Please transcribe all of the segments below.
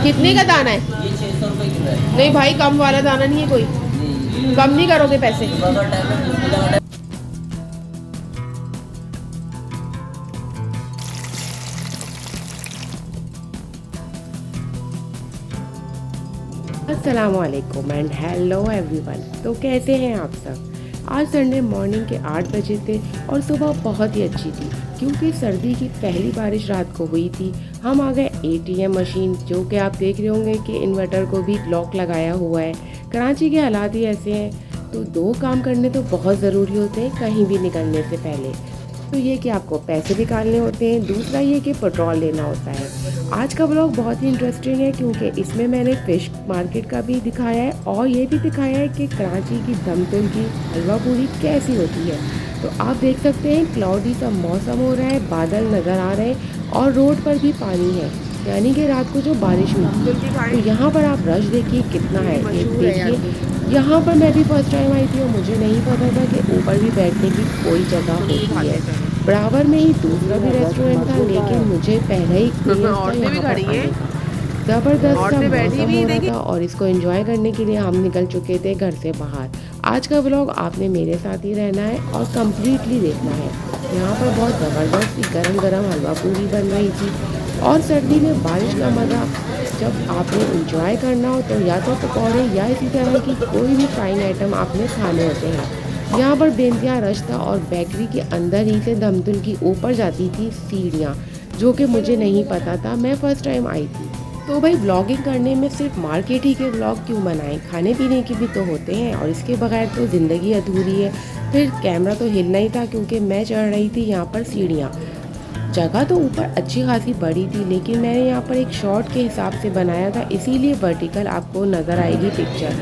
कितने का दाना है? ये 600 रुपये किलो है। नहीं भाई, कम वाला दाना नहीं है कोई? नहीं, कम नहीं करोगे पैसे? सुबह का टाइम है, बिस्मिल्लाह का टाइम। अस्सलामुअलैकुम एंड हेलो एवरीवन। तो कैसे हैं आप सब? आज संडे मॉर्निंग के 8 बजे थे और सुबह बहुत ही अच्छी थी क्योंकि सर्दी की पहली बारिश रात को हुई थी। हम आ गए एटीएम मशीन, जो कि आप देख रहे होंगे कि इन्वर्टर को भी लॉक लगाया हुआ है। कराची के हालात ही ऐसे हैं, तो दो काम करने तो बहुत ज़रूरी होते हैं कहीं भी निकलने से पहले। तो ये कि आपको पैसे निकालने होते हैं, दूसरा ये कि पेट्रोल लेना होता है। आज का ब्लॉग बहुत ही इंटरेस्टिंग है क्योंकि इसमें मैंने फ़िश मार्केट का भी दिखाया है और ये भी दिखाया है कि कराची की दमतुल की हलवा पूरी कैसी होती है। तो आप देख सकते हैं क्लाउडी सा मौसम हो रहा है, बादल नज़र आ रहे हैं और रोड पर भी पानी है, यानी कि रात को जो बारिश हुई थी। तो यहाँ पर आप रश देखिए कितना है, ये देखिए। यहाँ पर मैं भी फर्स्ट टाइम आई थी और मुझे नहीं पता था कि ऊपर भी बैठने की कोई जगह होती है। बराबर में ही दूसरा भी रेस्टोरेंट था, लेकिन मुझे पहले ही ज़बरदस्त सा मौसम हो रहा था और इसको एंजॉय करने के लिए हम निकल चुके थे घर से बाहर। आज का व्लॉग आपने मेरे साथ ही रहना है और कम्प्लीटली देखना है। यहाँ पर बहुत ज़बरदस्त गरम गरम हलवा पूरी बन रही थी और सर्दी में बारिश का मज़ा जब आपने इंजॉय करना हो तो या तो पकौड़े या इसी तरह की कोई भी फ्राइंग आइटम आपने खाने होते हैं। यहाँ पर बेंतिया रश था और बेकरी के अंदर ही से दमतुल की ऊपर जाती थी सीढ़ियाँ, जो कि मुझे नहीं पता था, मैं फ़र्स्ट टाइम आई थी। तो भाई ब्लॉगिंग करने में सिर्फ मार्केट ही के ब्लॉग क्यों बनाएं, खाने पीने के भी तो होते हैं और इसके बगैर तो ज़िंदगी अधूरी है। फिर कैमरा तो हिलना ही था क्योंकि मैं चढ़ रही थी यहाँ पर सीढ़ियाँ। जगह तो ऊपर अच्छी खासी बड़ी थी, लेकिन मैंने यहाँ पर एक शॉट के हिसाब से बनाया था, इसीलिए वर्टिकल आपको नज़र आएगी पिक्चर।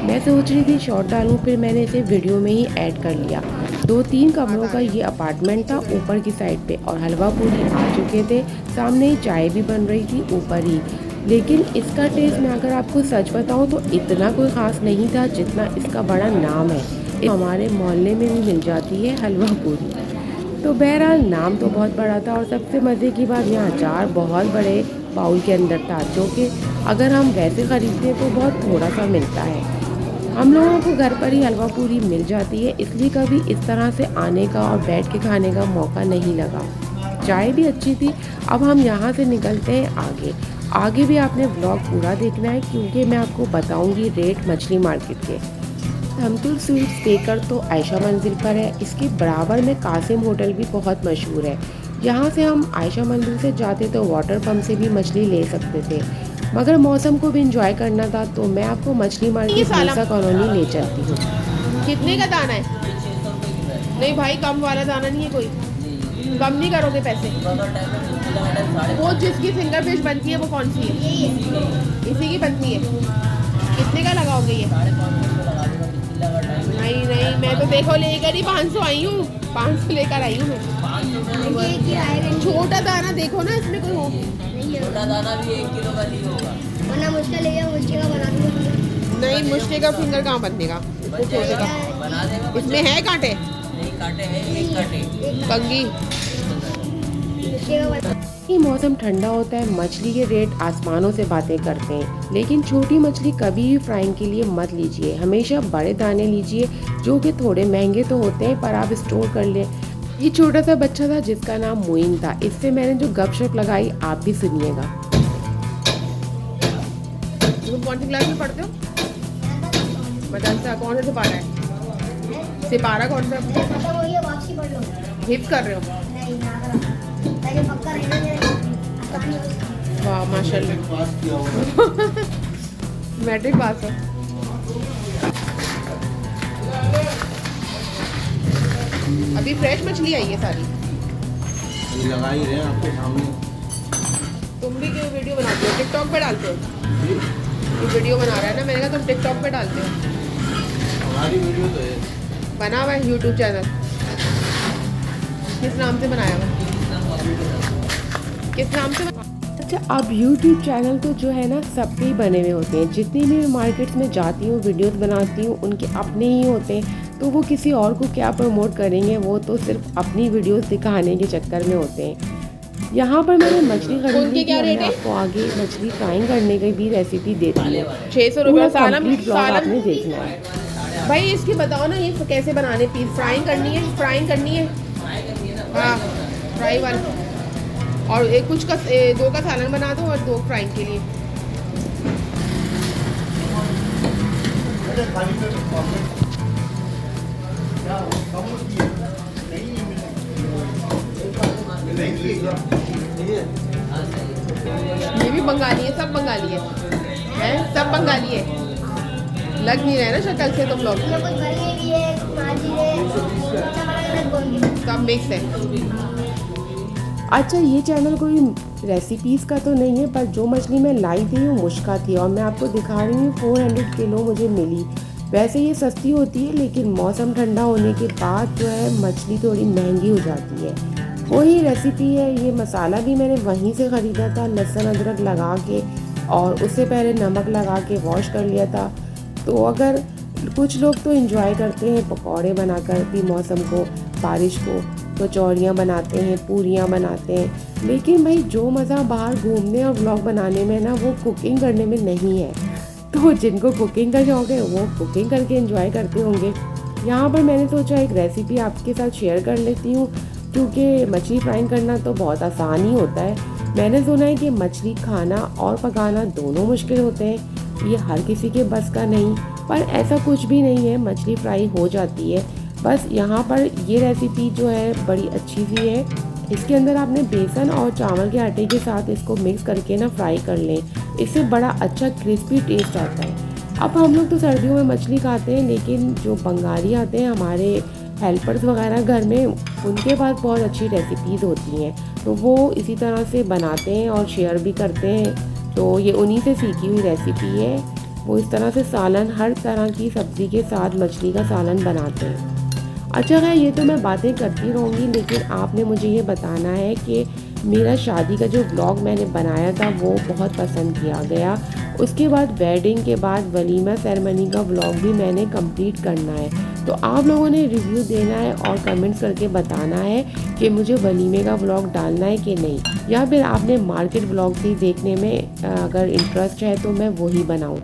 मैं सोच रही थी शॉट डालूँ, फिर मैंने इसे वीडियो में ही ऐड कर लिया। 2-3 कमरों का ये अपार्टमेंट था ऊपर की साइड पे और हलवा पूरी आ चुके थे, सामने ही चाय भी बन रही थी ऊपर ही। लेकिन इसका टेस्ट मैं अगर आपको सच बताऊँ तो इतना कोई ख़ास नहीं था जितना इसका बड़ा नाम है। हमारे मोहल्ले में भी मिल जाती है हलवा पूरी। तो बहरहाल नाम तो बहुत बड़ा था और सबसे मज़े की बात यहाँ अचार बहुत बड़े बाउल के अंदर था, जो कि अगर हम वैसे ख़रीदते हैं तो बहुत थोड़ा सा मिलता है। हम लोगों को घर पर ही हलवा पूरी मिल जाती है, इसलिए कभी इस तरह से आने का और बैठ के खाने का मौका नहीं लगा। चाय भी अच्छी थी। अब हम यहाँ से निकलते हैं आगे भी आपने ब्लॉग पूरा देखना है क्योंकि मैं आपको बताऊँगी रेट मछली मार्केट के। दमतुल स्वीट्स बेकर तो आयशा मंजिल पर है, इसके बराबर में कासिम होटल भी बहुत मशहूर है। यहाँ से हम आयशा मंजिल से जाते तो वाटर पंप से भी मछली ले सकते थे, मगर मौसम को भी इंजॉय करना था तो मैं आपको मछली मार्केट मूसा कॉलोनी ले चलती हूँ। कितने का दाना है? ये 600 रुपये किलो है। नहीं भाई, कम वाला दाना नहीं है कोई? नहीं, कम नहीं करोगे पैसे? सुबह का टाइम है, बिस्मिल्लाह का टाइम, 5:30। वो जिसकी फिंगर फिश बनती है वो कौन सी है? इसी की बनती है। कितने का लगाओगे ये? 550 रुपये लगा दूंगा, बिस्मिल्लाह का टाइम। नहीं नहीं, मैं तो देखो लेकर ही 500 आई हूँ, 500 लेकर आई हूँ मैं। 500 रुपये छोटा दाना देखो ना, इसमें कोई हो। छोटा दाना भी 1 किलो का नहीं होगा। नहीं, मुश्किल का फिंगर कहाँ बनेगा? बन जाएगा, बना देगा। इसमें है कांटे? नहीं काटे हैं, एक काटे। कंगी। ये मौसम ठंडा होता है, मछली के रेट आसमानों से बातें करते हैं, लेकिन छोटी मछली कभी भी फ्राइंग के लिए मत लीजिए, हमेशा बड़े दाने लीजिए जो कि थोड़े महंगे तो होते हैं पर आप स्टोर कर लें। ये छोटा सा बच्चा था जिसका नाम मोइन था, इससे मैंने जो गपशप लगाई आप भी सुनिएगा। तुम कौन सी क्लास में पढ़ते हो? मदरसा कौन सा सिपारा है? सिपारा कौन सा? हिप्स कर रहे हो? वाह माशाल्लाह। मैट्रिक पास हो? अभी फ्रेश मछली आई है सारी। लगा ही रहे हैं आपके सामने। तुम भी क्यों वीडियो बनाते हो, टिकटॉक पे डालते हो? ये वीडियो बना रहा है ना, मैंने कहा तुम टिकटॉक पे डालते हो। हमारी वीडियो तो है, बना हुआ है यूट्यूब चैनल। किस नाम से बनाया हुआ? किस नाम से? अच्छा, अब YouTube चैनल तो जो है ना सबके ही बने हुए होते हैं। जितनी भी मार्केट्स में जाती हूँ वीडियोस बनाती हूँ उनके अपने ही होते हैं, तो वो किसी और को क्या प्रमोट करेंगे, वो तो सिर्फ अपनी वीडियोस दिखाने के चक्कर में होते हैं। यहाँ पर मैंने मछली उनके खरीदी क्या थी, रेट मैं है? आपको आगे मछली फ्राई करने की भी रेसिपी देती हूँ। 600 पूरा रुपये सालन कंप्लीट ब्लॉग सालन आपने देखना है। भाई इसकी बताओ ना ये कैसे बनाने पीस फ्राइंग करनी है हाँ फ्राई वाला और एक कुछ का 2 का सालन बना दो और 2 फ्राइंग के लिए ये भी बंगाली है सब बंगाली है सब बंगाली है लग नहीं रहा है ना शक्ल से तुम लोग सब मिक्स है अच्छा ये चैनल कोई रेसिपीज़ का तो नहीं है, पर जो मछली मैं लाई थी वो मुश्का थी और मैं आपको दिखा रही हूँ 400 किलो मुझे मिली। वैसे ये सस्ती होती है लेकिन मौसम ठंडा होने के बाद जो है मछली थोड़ी महंगी हो जाती है। वही रेसिपी है, ये मसाला भी मैंने वहीं से ख़रीदा था, लहसुन अदरक लगा के और उससे पहले नमक लगा के वॉश कर लिया था। तो अगर कुछ लोग तो एंजॉय करते हैं पकौड़े बनाकर भी मौसम को, बारिश को, कचौड़ियाँ बनाते हैं, पूरियाँ बनाते हैं, लेकिन भाई जो मज़ा बाहर घूमने और व्लॉग बनाने में ना वो कुकिंग करने में नहीं है। तो जिनको कुकिंग का शौक़ है वो कुकिंग करके एंजॉय करते होंगे। यहाँ पर मैंने सोचा एक रेसिपी आपके साथ शेयर कर लेती हूँ, क्योंकि मछली फ्राइंग करना तो बहुत आसान ही होता है। मैंने सुना है कि मछली खाना और पकाना दोनों मुश्किल होते हैं, ये हर किसी के बस का नहीं, पर ऐसा कुछ भी नहीं है, मछली फ्राई हो जाती है। बस यहाँ पर ये रेसिपी जो है बड़ी अच्छी सी है। इसके अंदर आपने बेसन और चावल के आटे के साथ इसको मिक्स करके ना फ्राई कर लें, इससे बड़ा अच्छा क्रिस्पी टेस्ट आता है। अब हम लोग तो सर्दियों में मछली खाते हैं, लेकिन जो बंगाली आते हैं हमारे हेल्पर्स वगैरह घर में, उनके पास बहुत अच्छी रेसिपीज़ होती हैं, तो वो इसी तरह से बनाते हैं और शेयर भी करते हैं। तो ये उन्हीं से सीखी हुई रेसिपी है। वो इस तरह से सालन, हर तरह की सब्ज़ी के साथ मछली का सालन बनाते हैं। अच्छा है, ये तो मैं बातें करती रहूँगी, लेकिन आपने मुझे ये बताना है कि मेरा शादी का जो व्लॉग मैंने बनाया था वो बहुत पसंद किया गया। उसके बाद वेडिंग के बाद वलीमा सेरेमनी का व्लॉग भी मैंने कंप्लीट करना है। तो आप लोगों ने रिव्यू देना है और कमेंट्स करके बताना है कि मुझे वलीमे का व्लॉग डालना है कि नहीं, या फिर आपने मार्केट व्लॉग ही देखने में अगर इंटरेस्ट है तो मैं वही बनाऊँ।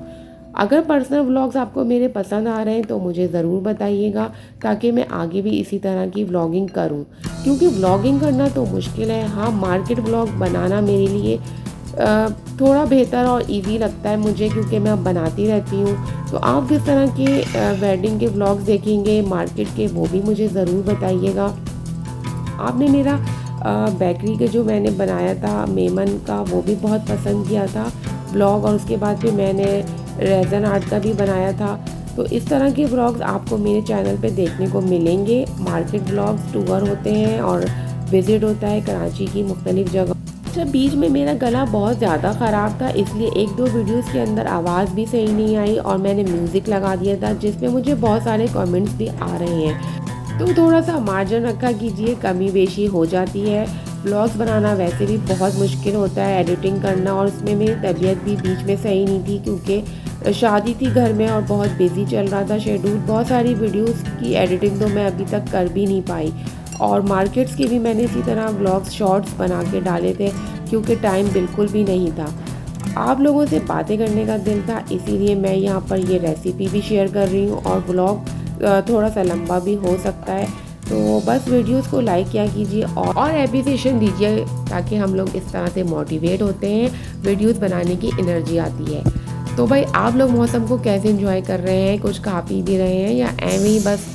अगर पर्सनल व्लॉग्स आपको मेरे पसंद आ रहे हैं तो मुझे ज़रूर बताइएगा, ताकि मैं आगे भी इसी तरह की व्लॉगिंग करूं, क्योंकि व्लॉगिंग करना तो मुश्किल है। हाँ, मार्केट व्लॉग बनाना मेरे लिए थोड़ा बेहतर और इजी लगता है मुझे, क्योंकि मैं अब बनाती रहती हूँ। तो आप किस तरह के वेडिंग के व्लॉग्स देखेंगे मार्केट के, वो भी मुझे ज़रूर बताइएगा। आपने मेरा बेकरी के जो मैंने बनाया था मेमन का, वो भी बहुत पसंद किया था व्लॉग, और उसके बाद फिर मैंने रेजन आर्ट का भी बनाया था। तो इस तरह के व्लॉग्स आपको मेरे चैनल पे देखने को मिलेंगे। मार्केट व्लॉग्स, टूर होते हैं और विज़िट होता है कराची की मुख्तलिफ जगह। अच्छा, बीच में मेरा गला बहुत ज़्यादा ख़राब था, इसलिए 1-2 वीडियोस के अंदर आवाज़ भी सही नहीं आई और मैंने म्यूज़िक लगा दिया था, जिसमें मुझे बहुत सारे कमेंट्स भी आ रहे हैं। तो थोड़ा सा मार्जिन रखा कीजिए, कमी बेशी हो जाती है। व्लॉग्स बनाना वैसे भी बहुत मुश्किल होता है, एडिटिंग करना, और उसमें मेरी तबीयत भी बीच में सही नहीं थी, क्योंकि शादी थी घर में और बहुत बिजी चल रहा था शेड्यूल। बहुत सारी वीडियोस की एडिटिंग तो मैं अभी तक कर भी नहीं पाई, और मार्केट्स के भी मैंने इसी तरह व्लॉग्स शॉर्ट्स बना के डाले थे, क्योंकि टाइम बिल्कुल भी नहीं था। आप लोगों से बातें करने का दिल था, इसीलिए मैं यहाँ पर ये रेसिपी भी शेयर कर रही हूँ, और व्लॉग थोड़ा सा लंबा भी हो सकता है। तो बस वीडियोस को लाइक किया कीजिए और एप्रिसिएशन दीजिए, ताकि हम लोग इस तरह से मोटिवेट होते हैं, वीडियोस बनाने की एनर्जी आती है। तो भाई आप लोग मौसम को कैसे एंजॉय कर रहे हैं, कुछ खा पी भी रहे हैं, या ऐਵੇਂ ही बस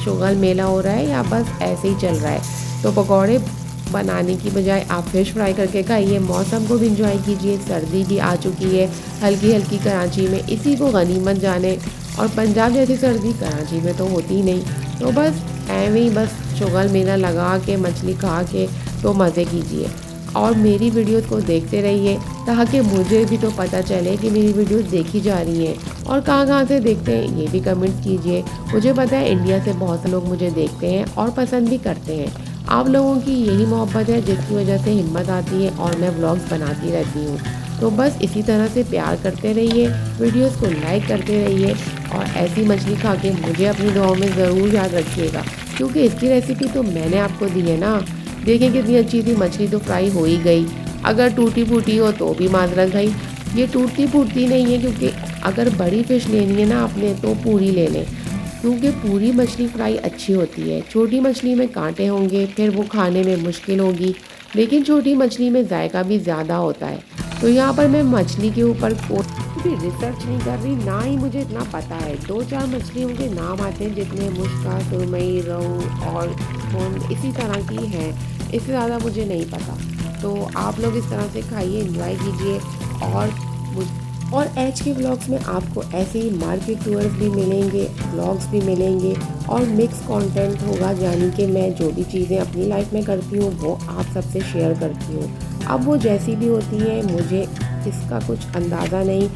शुगल मेला हो रहा है, या बस ऐसे ही चल रहा है। तो पकौड़े बनाने की बजाय आप फिश फ्राई करके खाइए, मौसम को भी इंजॉय कीजिए। सर्दी भी आ चुकी है हल्की हल्की कराची में, इसी को गनीमत जाने, और पंजाब जैसी सर्दी कराची में तो होती ही नहीं। तो बस ऐਵੇਂ ही बस शुगल मेला लगा के मछली खा के तो मज़े कीजिए, और मेरी वीडियोस को देखते रहिए, ताकि मुझे भी तो पता चले कि मेरी वीडियोस देखी जा रही हैं, और कहाँ से देखते हैं ये भी कमेंट कीजिए। मुझे पता है इंडिया से बहुत से लोग मुझे देखते हैं और पसंद भी करते हैं। आप लोगों की यही मोहब्बत है जिसकी वजह से हिम्मत आती है और मैं व्लॉग्स बनाती रहती हूँ। तो बस इसी तरह से प्यार करते रहिए, वीडियोस को लाइक करते रहिए, और ऐसी मछली खा के मुझे अपनी दुआओं में ज़रूर याद रखिएगा, क्योंकि इसकी रेसिपी तो मैंने आपको दी है ना। देखें कितनी अच्छी थी मछली, तो फ्राई हो ही गई। अगर टूटी फूटी हो तो भी माजरत भाई, ये टूटती फूटती नहीं है, क्योंकि अगर बड़ी फ़िश लेनी है ना आपने तो पूरी ले लें, क्योंकि पूरी मछली फ्राई अच्छी होती है। छोटी मछली में कांटे होंगे, फिर वो खाने में मुश्किल होगी, लेकिन छोटी मछली में जायका भी ज़्यादा होता है। तो यहाँ पर मैं मछली के ऊपर कोई रिसर्च नहीं कर रही, ना ही मुझे इतना पता है। 2-4 मछलियों के नाम आते हैं, जितने मुश्का, सुरमई, रोहू और इसी तरह की हैं, इससे ज़्यादा मुझे नहीं पता। तो आप लोग इस तरह से खाइए, एंजॉय कीजिए। और एच के व्लॉग्स में आपको ऐसे ही मार्केट टूर्स भी मिलेंगे, व्लॉग्स भी मिलेंगे और मिक्स कंटेंट होगा, यानी कि मैं जो भी चीज़ें अपनी लाइफ में करती हूँ वो आप सबसे शेयर करती हूँ। अब वो जैसी भी होती है मुझे इसका कुछ अंदाज़ा नहीं,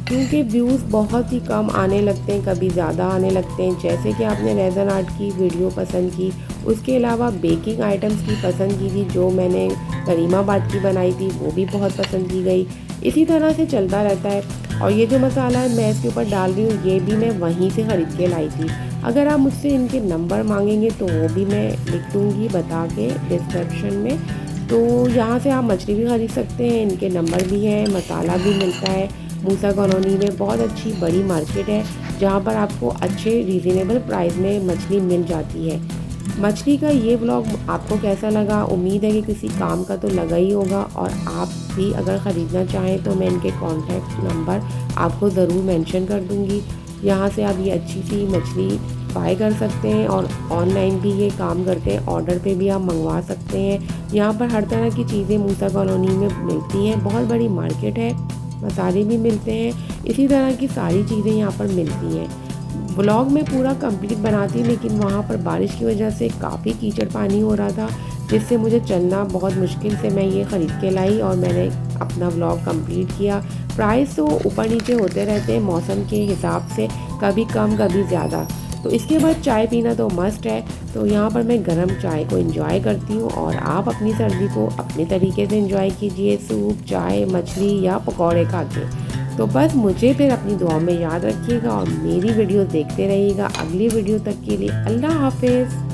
क्योंकि व्यूज़ बहुत ही कम आने लगते हैं, कभी ज़्यादा आने लगते हैं। जैसे कि आपने रेज़न आर्ट की वीडियो पसंद की, उसके अलावा बेकिंग आइटम्स की पसंद की थी, जो मैंने करीमाबाद की बनाई थी वो भी बहुत पसंद की गई। इसी तरह से चलता रहता है। और ये जो मसाला है मैं इसके ऊपर डाल रही हूँ, ये भी मैं वहीं से ख़रीद के लाई थी। अगर आप मुझसे इनके नंबर मांगेंगे तो वो भी मैं लिख दूँगी बता के डिस्क्रिप्शन में। तो यहाँ से आप मछली भी ख़रीद सकते हैं, इनके नंबर भी हैं, मसाला भी मिलता है। मूसा कॉलोनी में बहुत अच्छी बड़ी मार्केट है, जहाँ पर आपको अच्छे रीज़नेबल प्राइस में मछली मिल जाती है। मछली का ये व्लॉग आपको कैसा लगा? उम्मीद है कि किसी काम का तो लगा ही होगा। और आप भी अगर ख़रीदना चाहें तो मैं इनके कॉन्टैक्ट नंबर आपको ज़रूर मेंशन कर दूँगी। यहाँ से आप ये अच्छी सी मछली बाय कर सकते हैं और ऑनलाइन भी ये काम करते हैं, ऑर्डर पे भी आप मंगवा सकते हैं। यहाँ पर हर तरह की चीज़ें मूसा कॉलोनी में मिलती हैं, बहुत बड़ी मार्केट है, मसाले भी मिलते हैं, इसी तरह की सारी चीज़ें यहाँ पर मिलती हैं। व्लॉग में पूरा कंप्लीट बनाती, लेकिन वहाँ पर बारिश की वजह से काफ़ी कीचड़ पानी हो रहा था, जिससे मुझे चलना बहुत मुश्किल से मैं ये ख़रीद के लाई और मैंने अपना व्लॉग कंप्लीट किया। प्राइस तो ऊपर नीचे होते रहते हैं मौसम के हिसाब से, कभी कम कभी ज़्यादा। तो इसके बाद चाय पीना तो मस्ट है, तो यहाँ पर मैं गरम चाय को एंजॉय करती हूँ और आप अपनी सर्दी को अपने तरीके से एंजॉय कीजिए, सूप, चाय, मछली या पकौड़े खा के। तो बस मुझे फिर अपनी दुआ में याद रखिएगा और मेरी वीडियो देखते रहिएगा। अगली वीडियो तक के लिए अल्लाह हाफिज़।